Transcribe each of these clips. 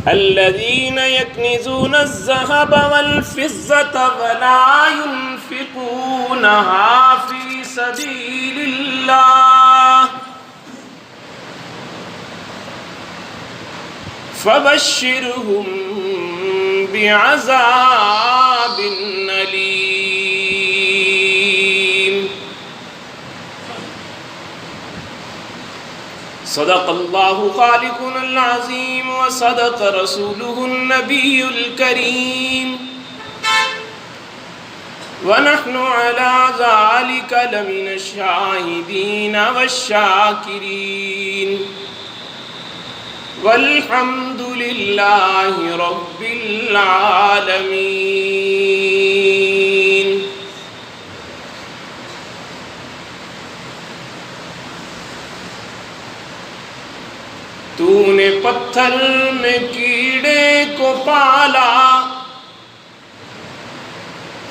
الذين يكنزون الذهب والفضة ولا ينفقونها في سبيل الله فبشرهم بعذاب أليم. صدق الله خالقنا العظيم وصدق رسوله النبي الكريم ونحن على ذلك لمن الشاهدين والشاكرين والحمد لله رب العالمين. تو نے پتھر میں کیڑے کو پالا،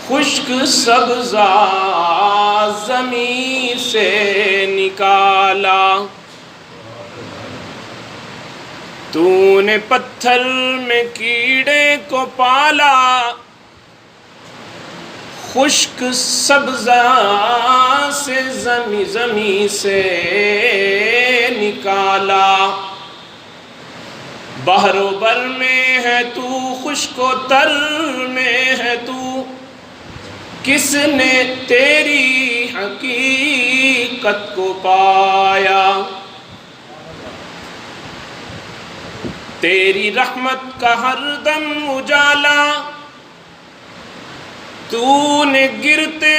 خشک سبزہ زمین سے نکالا. تو نے پتھر میں کیڑے کو پالا، خشک سبزہ سے زمین سے نکالا. بحر و بر میں ہے تو، خشک و تر میں ہے تو، کس نے تیری حقیقت کو پایا؟ تیری رحمت کا ہر دم اجالا، تو نے گرتے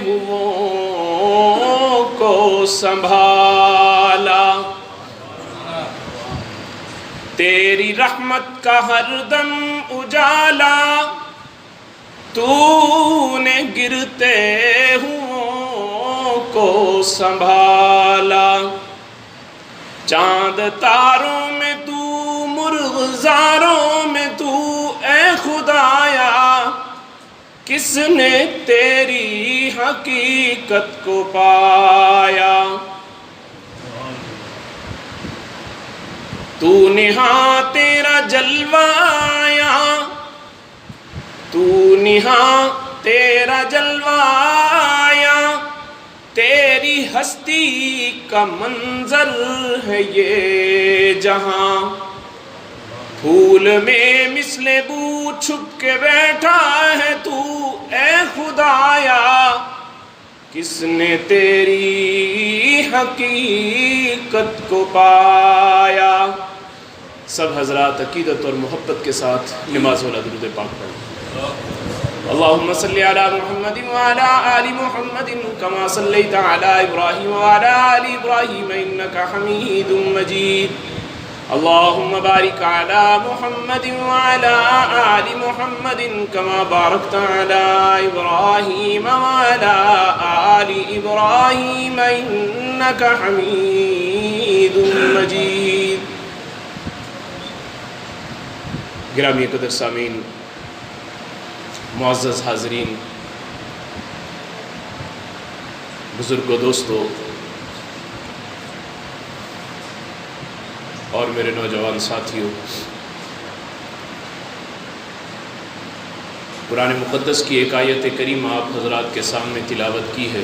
ہوئوں کو سنبھالا. تیری رحمت کا ہر دم اجالا، تو نے گرتے ہوئوں کو سنبھالا. چاند تاروں میں تو، مرغزاروں میں تو، اے خدایا کس نے تیری حقیقت کو پایا؟ تو نے ہاں تیرا جلوہ آیا، تو نے ہاں تیرا جلوہ آیا. تیری ہستی کا منظر ہے یہ جہاں. پھول میں مثل بو چھپ کے بیٹھا ہے تو، اے خدایا کس نے تیری حقیقت کو پایا؟ سب حضرات عقیدت اور محبت کے ساتھ نماز والا درود پاک پڑھیں. اللہم صلی علی محمد وعلی آل محمد کما صلیت علی ابراہیم وعلی آل ابراہیم انکا حمید مجید. اللہم بارک علی محمد وعلی آل محمد کما بارکت علی ابراہیم وعلی آل ابراہیم انکا حمید مجید. گرامی قدر سامعین، معزز حاضرین، بزرگوں، دوستو اور میرے نوجوان ساتھیوں، قرآن مقدس کی ایک آیت کریمہ آپ حضرات کے سامنے تلاوت کی ہے.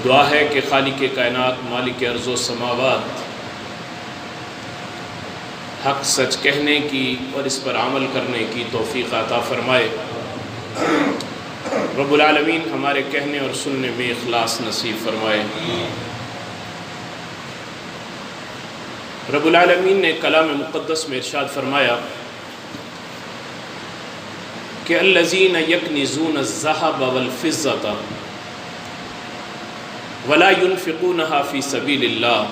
دعا ہے کہ خالق کائنات، مالک ارض و سماوات حق سچ کہنے کی اور اس پر عمل کرنے کی توفیق عطا فرمائے. رب العالمین ہمارے کہنے اور سننے میں اخلاص نصیب فرمائے. رب العالمین نے کلام مقدس میں ارشاد فرمایا کہ الذین یکنزون الذھب والفضة ولا ينفقونها فی سبیل اللہ.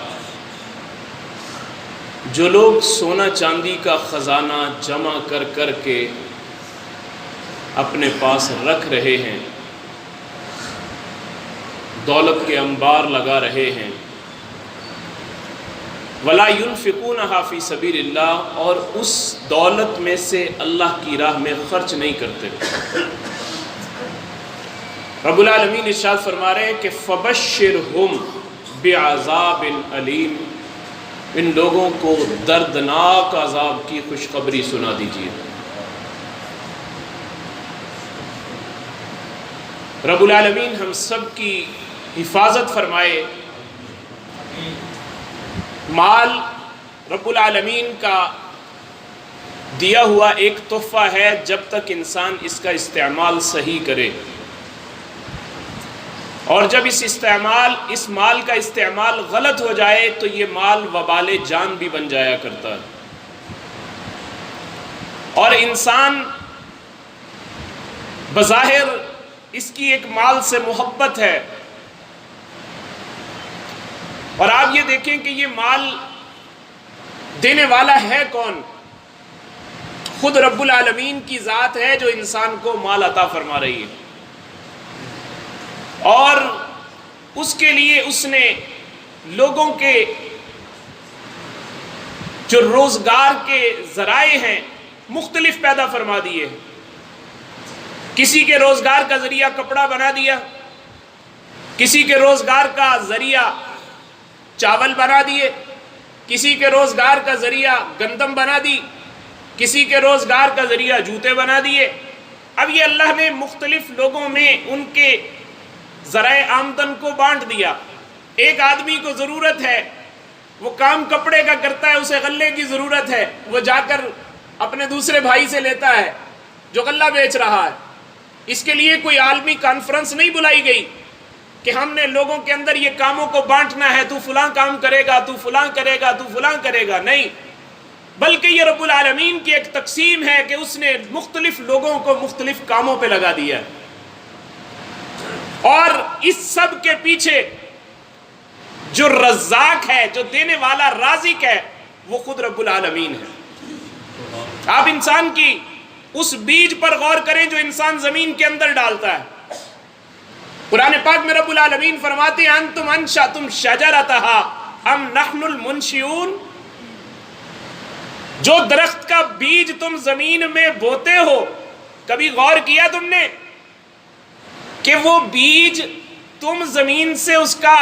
جو لوگ سونا چاندی کا خزانہ جمع کر کر کے اپنے پاس رکھ رہے ہیں، دولت کے انبار لگا رہے ہیں، وَلَا يُنْفِقُونَهَا فِي سَبِيلِ اللَّهِ، اور اس دولت میں سے اللہ کی راہ میں خرچ نہیں کرتے. رب العالمین ارشاد فرما رہے ہیں کہ فَبَشِّرْهُمْ بِعَذَابٍ أَلِيمٍ، ان لوگوں کو دردناک عذاب کی خوشخبری سنا دیجیے۔ رب العالمین ہم سب کی حفاظت فرمائے۔ مال رب العالمین کا دیا ہوا ایک تحفہ ہے، جب تک انسان اس کا استعمال صحیح کرے، اور جب اس مال کا استعمال غلط ہو جائے تو یہ مال وبال جان بھی بن جایا کرتا ہے۔ اور انسان بظاہر اس کی ایک مال سے محبت ہے، اور آپ یہ دیکھیں کہ یہ مال دینے والا ہے کون؟ خود رب العالمین کی ذات ہے جو انسان کو مال عطا فرما رہی ہے، اور اس کے لیے اس نے لوگوں کے جو روزگار کے ذرائع ہیں مختلف پیدا فرما دیے۔ کسی کے روزگار کا ذریعہ کپڑا بنا دیا، کسی کے روزگار کا ذریعہ چاول بنا دیے، کسی کے روزگار کا ذریعہ گندم بنا دی، کسی کے روزگار کا ذریعہ جوتے بنا دیے۔ اب یہ اللہ نے مختلف لوگوں میں ان کے ذرائع آمدن کو بانٹ دیا۔ ایک آدمی کو ضرورت ہے، وہ کام کپڑے کا کرتا ہے، اسے غلے کی ضرورت ہے، وہ جا کر اپنے دوسرے بھائی سے لیتا ہے جو غلہ بیچ رہا ہے۔ اس کے لیے کوئی عالمی کانفرنس نہیں بلائی گئی کہ ہم نے لوگوں کے اندر یہ کاموں کو بانٹنا ہے، تو فلاں کام کرے گا، تو فلاں کرے گا، تو فلاں کرے گا، نہیں، بلکہ یہ رب العالمین کی ایک تقسیم ہے کہ اس نے مختلف لوگوں کو مختلف کاموں پہ لگا دیا، اور اس سب کے پیچھے جو رزاق ہے، جو دینے والا رازق ہے، وہ خود رب العالمین ہے۔ آپ انسان کی اس بیج پر غور کریں جو انسان زمین کے اندر ڈالتا ہے۔ قرآن پاک میں رب العالمین فرماتے ہیں انتم انشأتم شجرتها ام نحن المنشئون، جو درخت کا بیج تم زمین میں بوتے ہو، کبھی غور کیا تم نے کہ وہ بیج تم زمین سے اس کا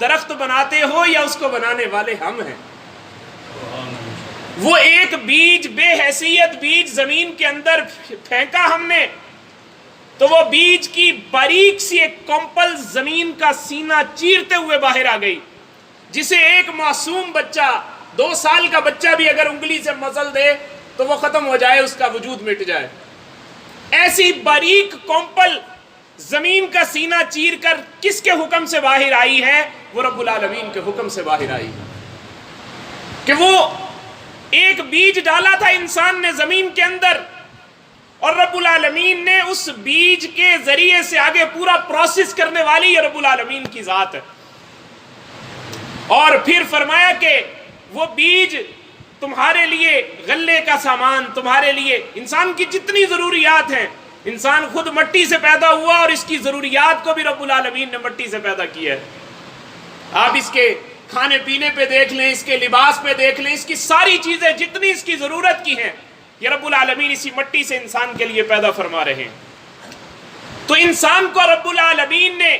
درخت بناتے ہو یا اس کو بنانے والے ہم ہیں؟ وہ ایک بیج، بے حیثیت بیج زمین کے اندر پھینکا ہم نے تو وہ بیج کی باریک سی ایک کمپل زمین کا سینہ چیرتے ہوئے باہر آ گئی، جسے ایک معصوم بچہ، 2 سال کا بچہ بھی اگر انگلی سے مزل دے تو وہ ختم ہو جائے، اس کا وجود مٹ جائے۔ ایسی باریک کمپل زمین کا سینہ چیر کر کس کے حکم سے باہر آئی ہے؟ وہ رب العالمین کے حکم سے باہر آئی ہے، کہ وہ ایک بیج ڈالا تھا انسان نے زمین کے اندر، اور رب العالمین نے اس بیج کے ذریعے سے آگے پورا پروسیس کرنے والی یہ رب العالمین کی ذات ہے۔ اور پھر فرمایا کہ وہ بیج تمہارے لیے غلے کا سامان، تمہارے لیے انسان کی جتنی ضروریات ہیں، انسان خود مٹی سے پیدا ہوا اور اس کی ضروریات کو بھی رب العالمین نے مٹی سے پیدا کیا ہے۔ آپ اس کے کھانے پینے پہ دیکھ لیں، اس کے لباس پہ دیکھ لیں، اس کی ساری چیزیں جتنی اس کی ضرورت کی ہیں یہ رب العالمین اسی مٹی سے انسان کے لیے پیدا فرما رہے ہیں۔ تو انسان کو رب العالمین نے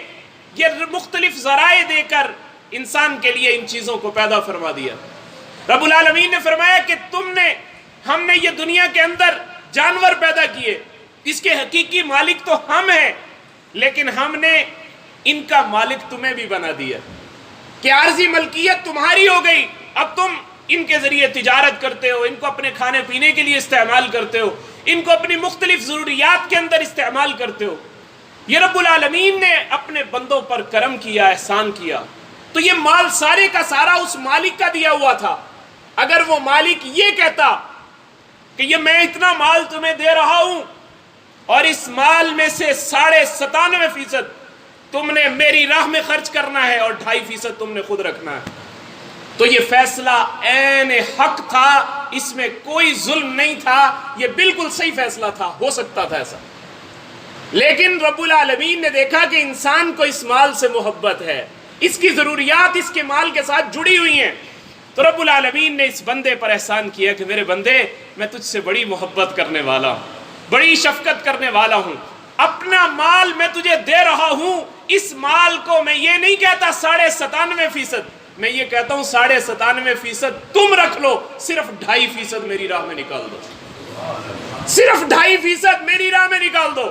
یہ مختلف ذرائع دے کر انسان کے لیے ان چیزوں کو پیدا فرما دیا۔ رب العالمین نے فرمایا کہ ہم نے یہ دنیا کے اندر جانور پیدا کیے، اس کے حقیقی مالک تو ہم ہیں، لیکن ہم نے ان کا مالک تمہیں بھی بنا دیا کہ عارضی ملکیت تمہاری ہو گئی، اب تم ان کے ذریعے تجارت کرتے ہو، ان کو اپنے کھانے پینے کے لیے استعمال کرتے ہو، ان کو اپنی مختلف ضروریات کے اندر استعمال کرتے ہو۔ یہ رب العالمین نے اپنے بندوں پر کرم کیا، احسان کیا۔ تو یہ مال سارے کا سارا اس مالک کا دیا ہوا تھا۔ اگر وہ مالک یہ کہتا کہ یہ میں اتنا مال تمہیں دے رہا ہوں اور اس مال میں سے 97.5% تم نے میری راہ میں خرچ کرنا ہے اور 2.5% تم نے خود رکھنا ہے، تو یہ فیصلہ عین حق تھا، اس میں کوئی ظلم نہیں تھا، یہ بالکل صحیح فیصلہ تھا، ہو سکتا تھا ایسا۔ لیکن رب العالمین نے دیکھا کہ انسان کو اس مال سے محبت ہے، اس کی ضروریات اس کے مال کے ساتھ جڑی ہوئی ہیں، تو رب العالمین نے اس بندے پر احسان کیا کہ میرے بندے، میں تجھ سے بڑی محبت کرنے والا ہوں، بڑی شفقت کرنے والا ہوں، اپنا مال میں تجھے دے رہا ہوں، اس مال کو میں یہ نہیں کہتا 97.5%، میں یہ کہتا ہوں 97.5% تم رکھ لو، صرف 2.5% میری راہ میں نکال دو، صرف 2.5% میری راہ میں نکال دو۔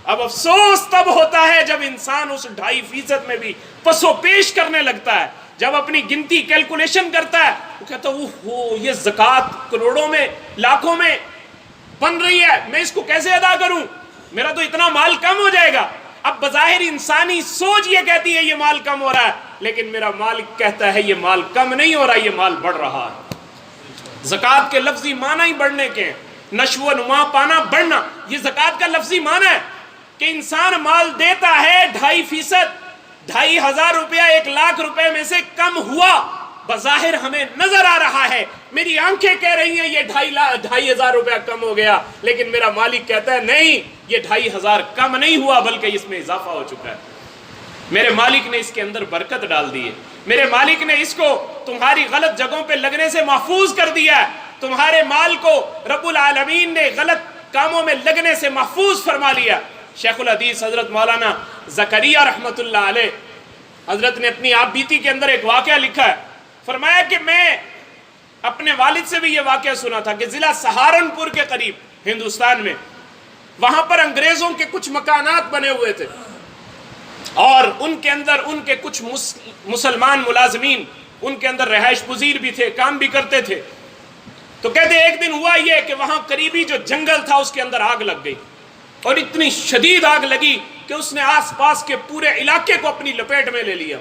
اب افسوس تب ہوتا ہے جب انسان اس 2.5% میں بھی پس و پیش کرنے لگتا ہے، جب اپنی گنتی کیلکولیشن کرتا ہے، وہ کہتا ہے اوہ یہ زکوٰۃ کروڑوں میں لاکھوں میں بن رہی ہے، میں اس کو کیسے ادا کروں، میرا تو اتنا مال کم ہو جائے گا۔ اب بظاہر انسانی سوچ یہ کہتی ہے یہ مال کم ہو رہا ہے، لیکن میرا مالک کہتا ہے یہ مال کم نہیں ہو رہا، یہ مال بڑھ رہا ہے۔ زکوٰۃ کے لفظی معنی ہی بڑھنے کے ہیں، نشو و نما پانا، بڑھنا، یہ زکوٰۃ کا لفظی معنی ہے کہ انسان مال دیتا ہے 2.5%، 2,500 روپیہ 1,00,000 روپے میں سے کم ہوا، بظاہر ہمیں نظر آ رہا ہے، میری آنکھیں کہہ رہی ہیں یہ 2,500 روپیہ کم ہو گیا، لیکن میرا مالک کہتا ہے نہیں، یہ 2,500 کم نہیں ہوا بلکہ اس میں اضافہ ہو چکا ہے۔ میرے مالک نے اس کے اندر برکت ڈال دی ہے، میرے مالک نے اس کو تمہاری غلط جگہوں پہ لگنے سے محفوظ کر دیا ہے، تمہارے مال کو رب العالمین نے غلط کاموں میں لگنے سے محفوظ فرما لیا۔ شیخ الحدیث حضرت مولانا زکریا رحمت اللہ علیہ حضرت نے اپنی آپ بیتی کے اندر ایک واقعہ لکھا ہے، فرمایا کہ میں اپنے والد سے بھی یہ واقعہ سنا تھا کہ ضلع سہارنپور کے قریب ہندوستان میں، وہاں پر انگریزوں کے کچھ مکانات بنے ہوئے تھے اور ان کے اندر ان کے کچھ مسلمان ملازمین ان کے اندر رہائش پذیر بھی تھے، کام بھی کرتے تھے۔ تو کہتے ایک دن ہوا یہ کہ وہاں قریبی جو جنگل تھا اس کے اندر آگ لگ گئی، اور اتنی شدید آگ لگی کہ اس نے آس پاس کے پورے علاقے کو اپنی لپیٹ میں لے لیا۔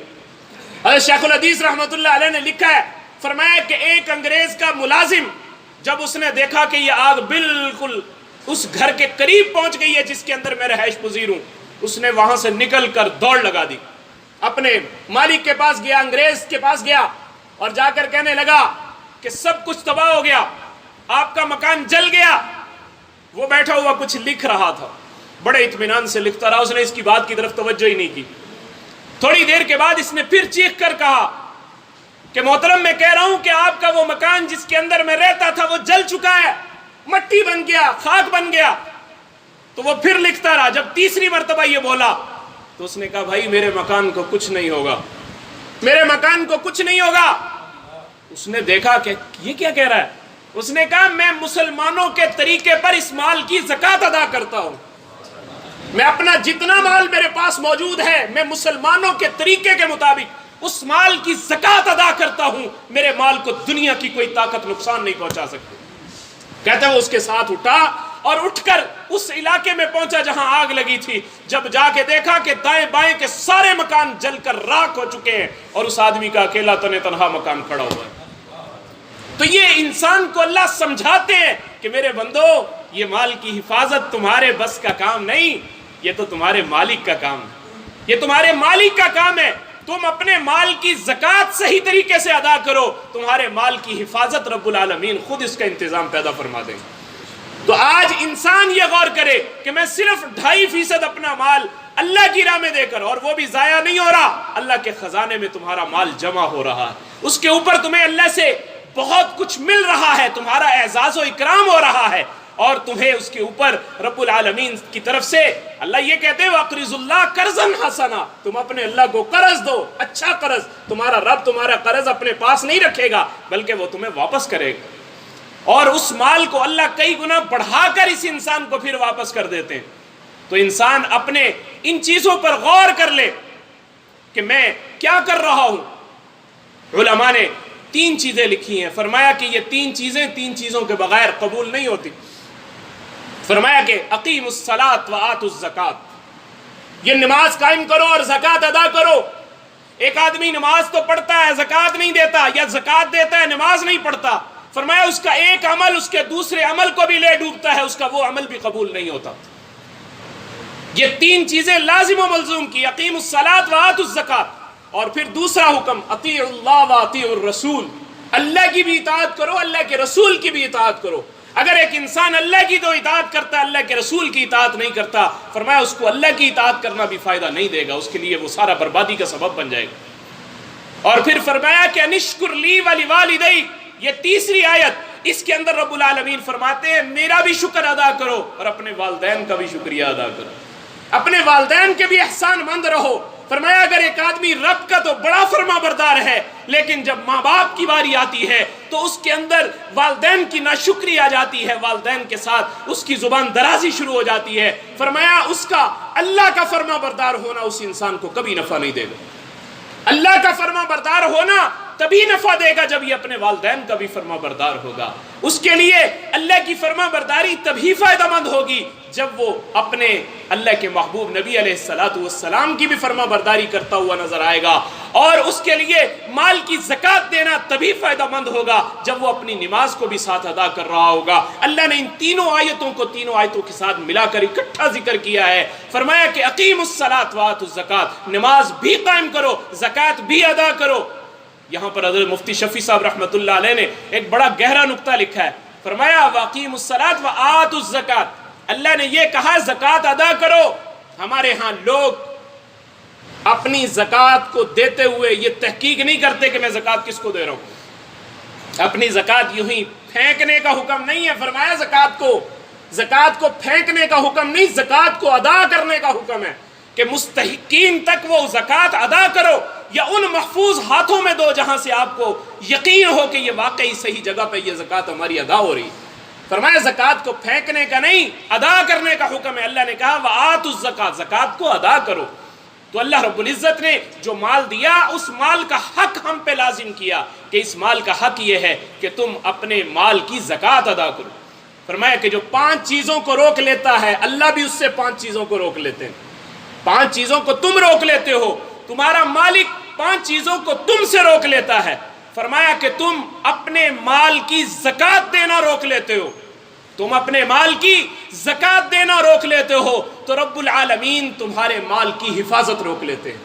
حضرت شیخ الحدیث رحمت اللہ علیہ نے لکھا ہے، فرمایا کہ ایک انگریز کا ملازم جب اس نے دیکھا کہ یہ آگ بالکل اس گھر کے قریب پہنچ گئی ہے جس کے اندر میں رہائش پذیر ہوں، اس نے وہاں سے نکل کر دوڑ لگا دی، اپنے مالک کے پاس گیا، انگریز کے پاس گیا اور جا کر کہنے لگا کہ سب کچھ تباہ ہو گیا، آپ کا مکان جل گیا۔ وہ بیٹھا ہوا کچھ لکھ رہا تھا، بڑے اطمینان سے لکھتا رہا، اس نے اس کی بات کی طرف توجہ ہی نہیں کی۔ تھوڑی دیر کے بعد اس نے پھر چیخ کر کہا کہ محترم میں کہہ رہا ہوں کہ آپ کا وہ مکان جس کے اندر میں رہتا تھا وہ جل چکا ہے، مٹی بن گیا، خاک بن گیا۔ تو وہ پھر لکھتا رہا، جب تیسری مرتبہ یہ بولا تو اس نے کہا بھائی میرے مکان کو کچھ نہیں ہوگا، میرے مکان کو کچھ نہیں ہوگا۔ اس نے دیکھا کہ یہ کیا کہہ رہا ہے، اس نے کہا میں مسلمانوں کے طریقے پر اس مال کی زکوٰۃ ادا کرتا ہوں، میں اپنا جتنا مال میرے پاس موجود ہے میں مسلمانوں کے طریقے کے مطابق اس مال کی زکوٰۃ ادا کرتا ہوں، میرے مال کو دنیا کی کوئی طاقت نقصان نہیں پہنچا سکتی۔ کہتے ہیں وہ اس کے ساتھ اٹھا اور اٹھ کر اس علاقے میں پہنچا جہاں آگ لگی تھی، جب جا کے دیکھا کہ دائیں بائیں کے سارے مکان جل کر راکھ ہو چکے ہیں اور اس آدمی کا اکیلا تنہا مکان کھڑا ہوا ہے۔ تو یہ انسان کو اللہ سمجھاتے ہیں کہ میرے بندو یہ مال کی حفاظت تمہارے بس کا کام نہیں، یہ تو تمہارے مالک کا کام ہے، یہ تمہارے مالک کا کام ہے، تم اپنے مال کی زکوٰۃ صحیح طریقے سے ادا کرو، تمہارے مال کی حفاظت رب العالمین خود اس کا انتظام پیدا فرما دیں۔ تو آج انسان یہ غور کرے کہ میں صرف 2.5% اپنا مال اللہ کی راہ میں دے کر، اور وہ بھی ضائع نہیں ہو رہا، اللہ کے خزانے میں تمہارا مال جمع ہو رہا ہے، اس کے اوپر تمہیں اللہ سے بہت کچھ مل رہا ہے، تمہارا اعزاز و اکرام ہو رہا ہے، اور تمہیں اس کے اوپر رب العالمین کی طرف سے اللہ یہ کہتے ہیں وَأَقْرِضُ اللَّهَ قَرْضًا حَسَنًا، تم اپنے اللہ کو قرض دو، اچھا قرض، تمہارا رب تمہارا قرض اپنے پاس نہیں رکھے گا بلکہ وہ تمہیں واپس کرے گا، اور اس مال کو اللہ کئی گنا بڑھا کر اس انسان کو پھر واپس کر دیتے ہیں۔ تو انسان اپنے ان چیزوں پر غور کر لے کہ میں کیا کر رہا ہوں۔ علماء نے 3 چیزیں لکھی ہیں، فرمایا کہ یہ 3 چیزوں کے بغیر قبول نہیں ہوتی۔ فرمایا کہ اقیموا الصلاۃ وآتوا الزکاۃ، یہ نماز قائم کرو اور زکوٰۃ ادا کرو۔ ایک آدمی نماز تو پڑھتا ہے زکوٰۃ نہیں دیتا، یا زکوٰۃ دیتا ہے نماز نہیں پڑھتا، فرمایا اس کا ایک عمل اس کے دوسرے عمل کو بھی لے ڈوبتا ہے، اس کا وہ عمل بھی قبول نہیں ہوتا۔ یہ 3 چیزیں لازم و ملزوم کی، اقیموا الصلاۃ وآتوا الزکاۃ، اور پھر دوسرا حکم اطیعوا اللہ واطیعوا الرسول، اللہ کی بھی اطاعت کرو، اللہ کے رسول کی بھی اطاعت کرو۔ اگر ایک انسان اللہ کی تو اطاعت کرتا ہے، اللہ کے رسول کی اطاعت نہیں کرتا، فرمایا اس کو اللہ کی اطاعت کرنا بھی فائدہ نہیں دے گا، اس کے لیے وہ سارا بربادی کا سبب بن جائے گا۔ اور پھر فرمایا کہ انشکر لی ولوالدیک، یہ تیسری آیت، اس کے اندر رب العالمین فرماتے ہیں میرا بھی شکر ادا کرو اور اپنے والدین کا بھی شکریہ ادا کرو، اپنے والدین کے بھی احسان مند رہو، فرمایا اگر ایک آدمی رب کا تو بڑا فرما بردار ہے، لیکن جب ماں باپ کی باری آتی ہے تو اس کے اندر والدین کی ناشکری آ جاتی ہے، والدین کے ساتھ اس کی زبان درازی شروع ہو جاتی ہے، فرمایا اس کا اللہ کا فرما بردار ہونا اس انسان کو کبھی نفع نہیں دے گا۔ اللہ کا فرما بردار ہونا تبھی نفع دے گا جب یہ اپنے والدین کا بھی فرما بردار ہوگا۔ اس کے لیے اللہ کی فرما برداری تبھی فائدہ مند ہوگی جب وہ اپنے اللہ کے محبوب نبی علیہ السلام کی بھی فرما برداری کرتا ہوا نظر آئے گا، اور اس کے لیے مال کی زکوٰۃ دینا تبھی فائدہ مند ہوگا جب وہ اپنی نماز کو بھی ساتھ ادا کر رہا ہوگا۔ اللہ نے ان تینوں آیتوں کو تینوں آیتوں کے ساتھ ملا کر اکٹھا ذکر کیا ہے، فرمایا کہ اقیموا الصلاۃ وآتوا الزکاۃ، نماز بھی قائم کرو، زکوٰۃ بھی ادا کرو۔ یہاں پر حضرت مفتی شفیع صاحب رحمۃ اللہ علیہ نے ایک بڑا گہرا نقطہ لکھا ہے، فرمایا وَأَقِيمُوا الصَّلَاةَ وَآتُوا الزَّكَاةَ، اللہ نے یہ کہا زکوٰۃ ادا کرو۔ ہمارے ہاں لوگ اپنی زکوٰۃ کو دیتے ہوئے یہ تحقیق نہیں کرتے کہ میں زکوٰۃ کس کو دے رہا ہوں، اپنی زکوٰۃ یوں ہی پھینکنے کا حکم نہیں ہے، فرمایا زکوٰۃ کو پھینکنے کا حکم نہیں، زکوٰۃ کو ادا کرنے کا حکم ہے کہ مستحقین تک وہ زکوٰۃ ادا کرو، یا ان محفوظ ہاتھوں میں دو جہاں سے آپ کو یقین ہو کہ یہ واقعی صحیح جگہ پہ یہ زکوٰۃ ہماری ادا ہو رہی۔ فرمایا زکوٰۃ کو پھینکنے کا نہیں، ادا کرنے کا حکم ہے۔ اللہ نے کہا وَآتُوا الزَّکَاةَ، زکوٰۃ کو ادا کرو۔ تو اللہ رب العزت نے جو مال دیا اس مال کا حق ہم پہ لازم کیا کہ اس مال کا حق یہ ہے کہ تم اپنے مال کی زکوٰۃ ادا کرو۔ فرمایا کہ جو 5 چیزوں کو روک لیتا ہے اللہ بھی اس سے 5 چیزوں کو روک لیتے ہیں۔ 5 چیزوں کو تم روک لیتے ہو، تمہارا مالک 5 چیزوں کو تم سے روک لیتا ہے۔ فرمایا کہ تم اپنے مال کی زکوٰۃ دینا روک لیتے ہو، تم اپنے مال کی زکوٰۃ دینا روک لیتے ہو تو رب العالمین تمہارے مال کی حفاظت روک لیتے ہیں۔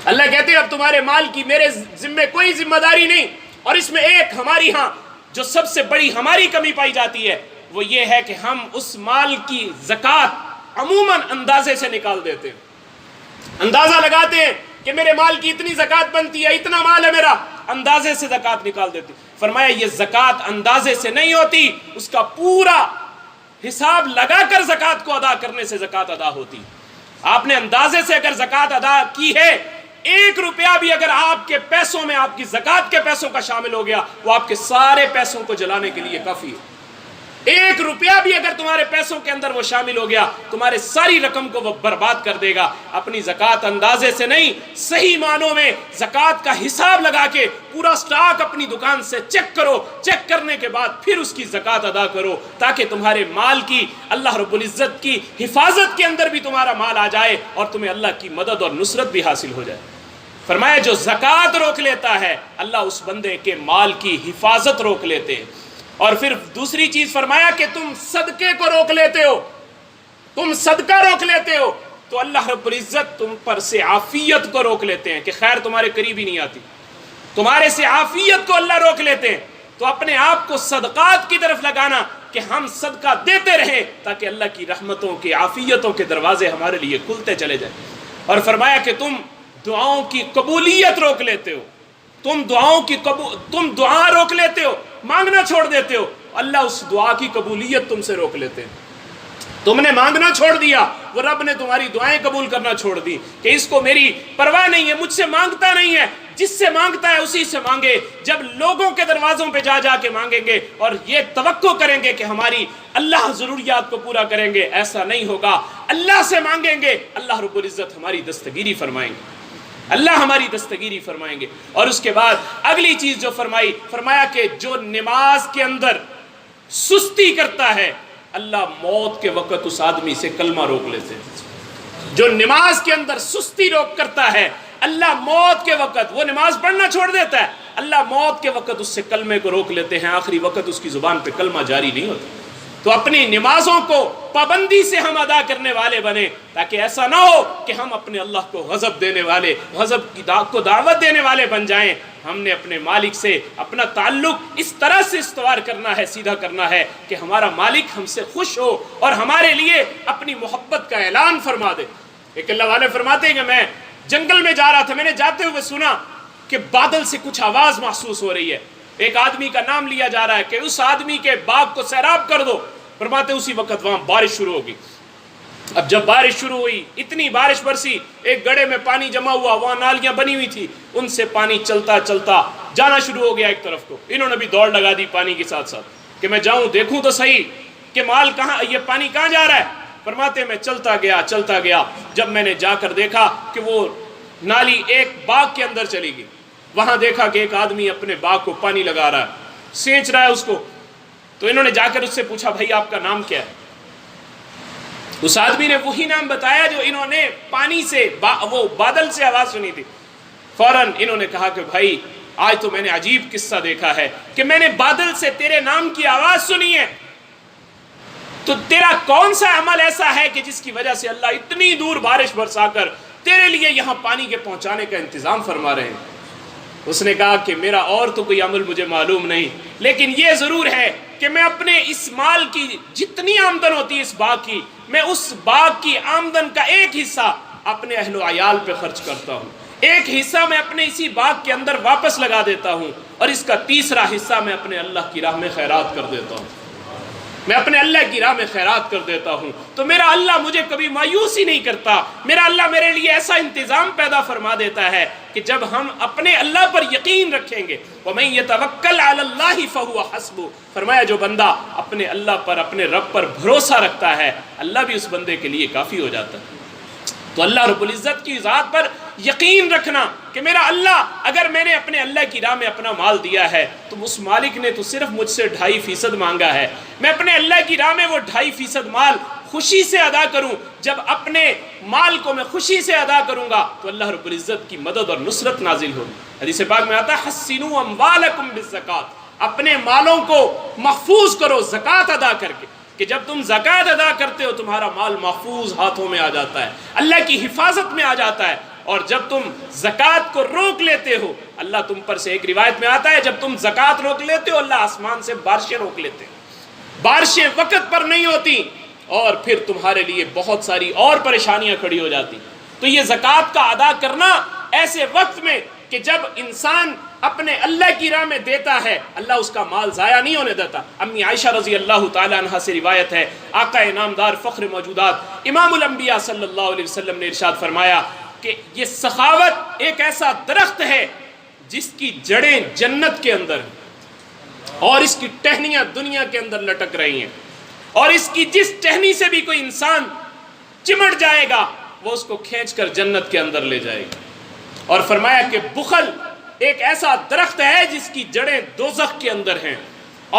اللہ کہتے ہیں اب تمہارے مال کی میرے ذمے کوئی ذمہ داری نہیں۔ اور اس میں ایک ہماری ہاں جو سب سے بڑی ہماری کمی پائی جاتی ہے وہ یہ ہے کہ ہم اس مال کی زکوٰۃ عموماً اندازے سے نکال دیتے ہیں، اندازہ لگاتے ہیں کہ میرے مال کی اتنی زکوٰۃ بنتی ہے، اتنا مال ہے میرا، اندازے سے زکوٰۃ نکال دیتے ہیں۔ فرمایا یہ زکوٰۃ اندازے سے نہیں ہوتی، اس کا پورا حساب لگا کر زکوٰۃ کو ادا کرنے سے زکوٰۃ ادا ہوتی۔ آپ نے اندازے سے اگر زکوٰۃ ادا کی ہے، 1 روپیہ بھی اگر آپ کے پیسوں میں آپ کی زکوٰۃ کے پیسوں کا شامل ہو گیا وہ آپ کے سارے پیسوں کو جلانے کے لیے کافی ہے۔ 1 روپیہ بھی اگر تمہارے پیسوں کے اندر وہ شامل ہو گیا تمہارے ساری رقم کو وہ برباد کر دے گا۔ اپنی زکوٰۃ اندازے سے نہیں، صحیح معنوں میں زکوٰۃ کا حساب لگا کے پورا سٹاک اپنی دکان سے چیک کرو، چیک کرنے کے بعد پھر اس کی زکوٰۃ ادا کرو تاکہ تمہارے مال کی اللہ رب العزت کی حفاظت کے اندر بھی تمہارا مال آ جائے اور تمہیں اللہ کی مدد اور نصرت بھی حاصل ہو جائے۔ فرمایا جو زکوٰۃ روک لیتا ہے اللہ اس بندے کے مال کی حفاظت روک لیتے ہیں۔ اور پھر دوسری چیز فرمایا کہ تم صدقے کو روک لیتے ہو، تم صدقہ روک لیتے ہو تو اللہ رب العزت تم پر سے عافیت کو روک لیتے ہیں کہ خیر تمہارے قریب ہی نہیں آتی، تمہارے سے عافیت کو اللہ روک لیتے ہیں۔ تو اپنے آپ کو صدقات کی طرف لگانا کہ ہم صدقہ دیتے رہیں تاکہ اللہ کی رحمتوں کے عافیتوں کے دروازے ہمارے لیے کھلتے چلے جائیں۔ اور فرمایا کہ تم دعاؤں کی قبولیت روک لیتے ہو، تم دعا روک لیتے ہو، مانگنا چھوڑ دیتے ہو، اللہ اس دعا کی قبولیت تم سے روک لیتے ہیں۔ تم نے مانگنا چھوڑ دیا، وہ رب نے تمہاری دعائیں قبول کرنا چھوڑ دی کہ اس کو میری پرواہ نہیں ہے، مجھ سے مانگتا نہیں ہے، جس سے مانگتا ہے اسی سے مانگے۔ جب لوگوں کے دروازوں پہ جا جا کے مانگیں گے اور یہ توقع کریں گے کہ ہماری اللہ ضروریات کو پورا کریں گے، ایسا نہیں ہوگا۔ اللہ سے مانگیں گے، اللہ رب العزت ہماری دستگیری فرمائیں گے، اللہ ہماری دستگیری فرمائیں گے۔ اور اس کے بعد اگلی چیز جو فرمایا کہ جو نماز کے اندر سستی کرتا ہے اللہ موت کے وقت اس آدمی سے کلمہ روک لیتے ہیں۔ جو نماز کے اندر سستی روک کرتا ہے اللہ موت کے وقت وہ نماز پڑھنا چھوڑ دیتا ہے، اللہ موت کے وقت اس سے کلمے کو روک لیتے ہیں، آخری وقت اس کی زبان پہ کلمہ جاری نہیں ہوتا۔ تو اپنی نمازوں کو پابندی سے ہم ادا کرنے والے بنے تاکہ ایسا نہ ہو کہ ہم اپنے اللہ کو غضب دینے والے، غضب کی کو دعوت دینے والے بن جائیں۔ ہم نے اپنے مالک سے اپنا تعلق اس طرح سے استوار کرنا ہے، سیدھا کرنا ہے کہ ہمارا مالک ہم سے خوش ہو اور ہمارے لیے اپنی محبت کا اعلان فرما دے۔ ایک اللہ والے فرماتے ہیں کہ میں جنگل میں جا رہا تھا، میں نے جاتے ہوئے سنا کہ بادل سے کچھ آواز محسوس ہو رہی ہے، ایک آدمی کا نام لیا جا رہا ہے کہ اس آدمی کے باغ کو سیراب کر دو۔ فرماتے اسی وقت وہاں بارش شروع ہوگی۔ اب جب بارش شروع ہوئی، اتنی بارش برسی، ایک گڑھے میں پانی جمع ہوا، وہاں نالیاں بنی ہوئی تھی، ان سے پانی چلتا چلتا جانا شروع ہو گیا ایک طرف کو۔ انہوں نے بھی دوڑ لگا دی پانی کے ساتھ ساتھ کہ میں جاؤں دیکھوں تو صحیح کہ مال کہاں، یہ پانی کہاں جا رہا ہے۔ فرماتے میں چلتا گیا، جب میں نے جا کر دیکھا کہ وہ نالی ایک باغ کے اندر چلی گئی، وہاں دیکھا کہ ایک آدمی اپنے باغ کو پانی لگا رہا ہے، سینچ رہا ہے اس کو۔ تو انہوں نے جا کر اس سے پوچھا بھائی آپ کا نام کیا ہے؟ اس آدمی نے وہی نام بتایا جو انہوں نے پانی سے وہ بادل سے آواز سنی تھی۔ فوراً انہوں نے کہا کہ بھائی آج تو میں نے عجیب قصہ دیکھا ہے کہ میں نے بادل سے تیرے نام کی آواز سنی ہے، تو تیرا کون سا عمل ایسا ہے کہ جس کی وجہ سے اللہ اتنی دور بارش برسا کر تیرے لیے یہاں پانی کے پہنچانے کا انتظام فرما رہے ہیں؟ اس نے کہا کہ میرا اور تو کوئی عمل مجھے معلوم نہیں، لیکن یہ ضرور ہے کہ میں اپنے اس مال کی جتنی آمدن ہوتی ہے اس باغ کی، میں اس باغ کی آمدن کا ایک حصہ اپنے اہل و عیال پہ خرچ کرتا ہوں، ایک حصہ میں اپنے اسی باغ کے اندر واپس لگا دیتا ہوں، اور اس کا تیسرا حصہ میں اپنے اللہ کی راہ میں خیرات کر دیتا ہوں، میں اپنے اللہ کی راہ میں خیرات کر دیتا ہوں۔ تو میرا اللہ مجھے کبھی مایوس ہی نہیں کرتا، میرا اللہ میرے لیے ایسا انتظام پیدا فرما دیتا ہے کہ جب ہم اپنے اللہ پر یقین رکھیں گے، وَمَن يَتَوَكَّلْ عَلَى اللَّهِ فَهُوَ حَسْبُهُ، فرمایا جو بندہ اپنے اللہ پر، اپنے رب پر بھروسہ رکھتا ہے، اللہ بھی اس بندے کے لیے کافی ہو جاتا ہے۔ تو اللہ رب العزت کی ذات پر یقین رکھنا کہ میرا اللہ، اگر میں نے اپنے اللہ کی راہ میں اپنا مال دیا ہے تو اس مالک نے تو صرف مجھ سے 2.5% مانگا ہے، میں اپنے اللہ کی راہ میں وہ 2.5% مال خوشی سے ادا کروں۔ جب اپنے مال کو میں خوشی سے ادا کروں گا تو اللہ رب العزت کی مدد اور نصرت نازل ہوگی۔ حدیث پاک میں آتا ہے حسنوا اموالکم بالزکات، اپنے مالوں کو محفوظ کرو زکوٰۃ ادا کر کے، کہ جب تم زکوٰۃ ادا کرتے ہو تمہارا مال محفوظ ہاتھوں میں آ جاتا ہے، اللہ کی حفاظت میں آ جاتا ہے، اور جب تم زکوٰۃ کو روک لیتے ہو، اللہ تم پر سے، ایک روایت میں آتا ہے جب تم زکوٰۃ روک لیتے ہو اللہ آسمان سے بارشیں روک لیتے ہیں، بارشیں وقت پر نہیں ہوتی، اور پھر تمہارے لیے بہت ساری اور پریشانیاں کھڑی ہو جاتی۔ تو یہ زکوٰۃ کا ادا کرنا ایسے وقت میں کہ جب انسان اپنے اللہ کی راہ میں دیتا ہے، اللہ اس کا مال ضائع نہیں ہونے دیتا۔ امی عائشہ رضی اللہ تعالی عنہ سے روایت ہے، آقا انعامدار فخر موجودات امام الانبیاء صلی اللہ علیہ وسلم نے ارشاد فرمایا کہ یہ سخاوت ایک ایسا درخت ہے جس کی جڑیں جنت کے اندر ہیں، اور اس کی ٹہنیاں دنیا کے اندر لٹک رہی ہیں، اور اس کی جس ٹہنی سے بھی کوئی انسان چمٹ جائے گا وہ اس کو کھینچ کر جنت کے اندر لے جائے گا۔ اور فرمایا کہ بخل ایک ایسا درخت ہے جس کی جڑیں دوزخ کے اندر ہیں،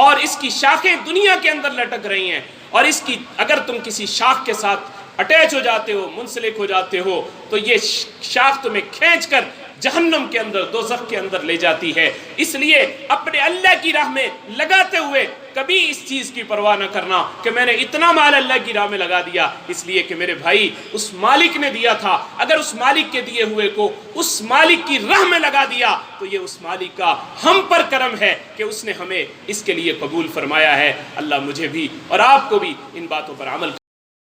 اور اس کی شاخیں دنیا کے اندر لٹک رہی ہیں، اور اس کی اگر تم کسی شاخ کے ساتھ اٹیچ ہو جاتے ہو، منسلک ہو جاتے ہو، تو یہ شاخ تمہیں کھینچ کر جہنم کے اندر، دوزخ کے اندر لے جاتی ہے۔ اس لیے اپنے اللہ کی راہ میں لگاتے ہوئے کبھی اس چیز کی پرواہ نہ کرنا کہ میں نے اتنا مال اللہ کی راہ میں لگا دیا، اس لیے کہ میرے بھائی اس مالک نے دیا تھا، اگر اس مالک کے دیے ہوئے کو اس مالک کی راہ میں لگا دیا تو یہ اس مالک کا ہم پر کرم ہے کہ اس نے ہمیں اس کے لیے قبول فرمایا ہے۔ اللہ مجھے بھی اور آپ کو بھی ان باتوں پر عمل